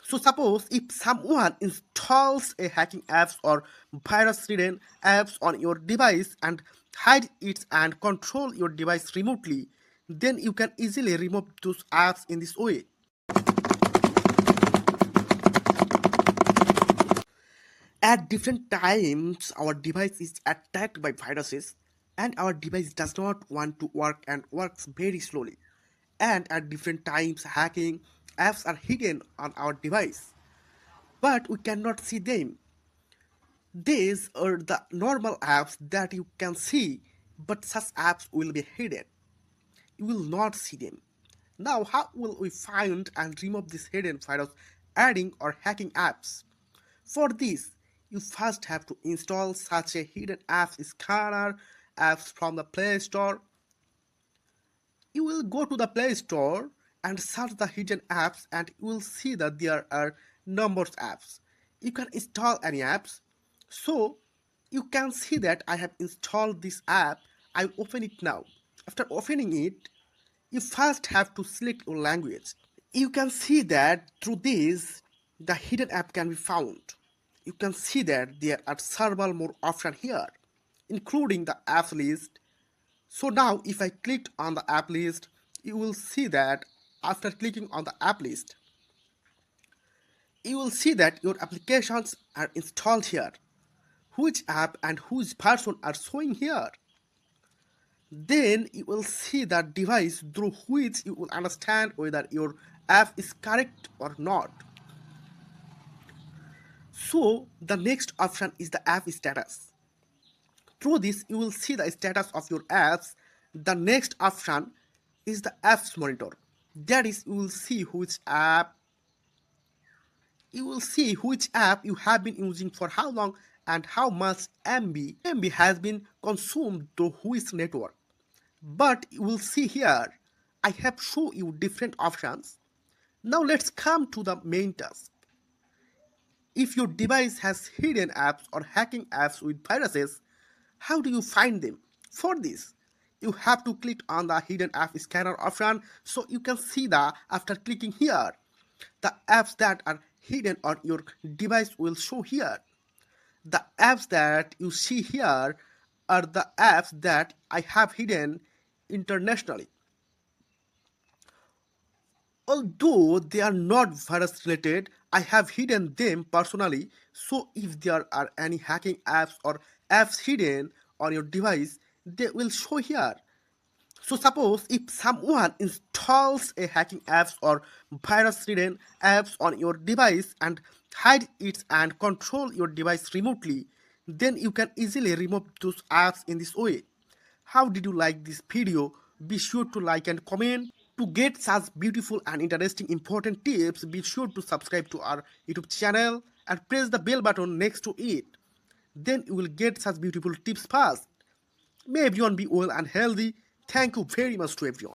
So suppose if someone installs a hacking apps or virus-ridden apps on your device and hide it and control your device remotely, then you can easily remove those apps in this way. At different times, our device is attacked by viruses, and our device does not want to work and works very slowly. And at different times, hacking apps are hidden on our device, but we cannot see them. These are the normal apps that you can see, but such apps will be hidden. You will not see them. Now, how will we find and remove this hidden virus adding or hacking apps? For this, you first have to install such a hidden apps scanner apps from the Play Store. You will go to the Play Store and search the hidden apps and you will see that there are numbers apps. You can install any apps. So you can see that I have installed this app. I will open it now. After opening it, you first have to select your language. You can see that through this, the hidden app can be found. You can see that there are several more options here, including the app list. So now if I click on the app list, you will see that after clicking on the app list, you will see that your applications are installed here. Which app and whose person are showing here. Then you will see the device through which you will understand whether your app is correct or not. So the next option is the app status. Through this you will see the status of your apps. The next option is the apps monitor. That is, you will see which app you have been using for how long and how much MB has been consumed through which network. But you will see here, I have shown you different options. Now let's come to the main task. If your device has hidden apps or hacking apps with viruses, how do you find them? For this, you have to click on the hidden app scanner option so you can see the after clicking here. The apps that are hidden on your device will show here. The apps that you see here are the apps that I have hidden internationally. Although they are not virus related, I have hidden them personally. So if there are any hacking apps or apps hidden on your device, they will show here. So suppose if someone installs a hacking apps or virus ridden apps on your device and hide it and control your device remotely, then you can easily remove those apps in this way. How did you like this video? Be sure to like and comment. To get such beautiful and interesting important tips, be sure to subscribe to our YouTube channel and press the bell button next to it. Then you will get such beautiful tips fast. May everyone be well and healthy. Thank you very much to everyone.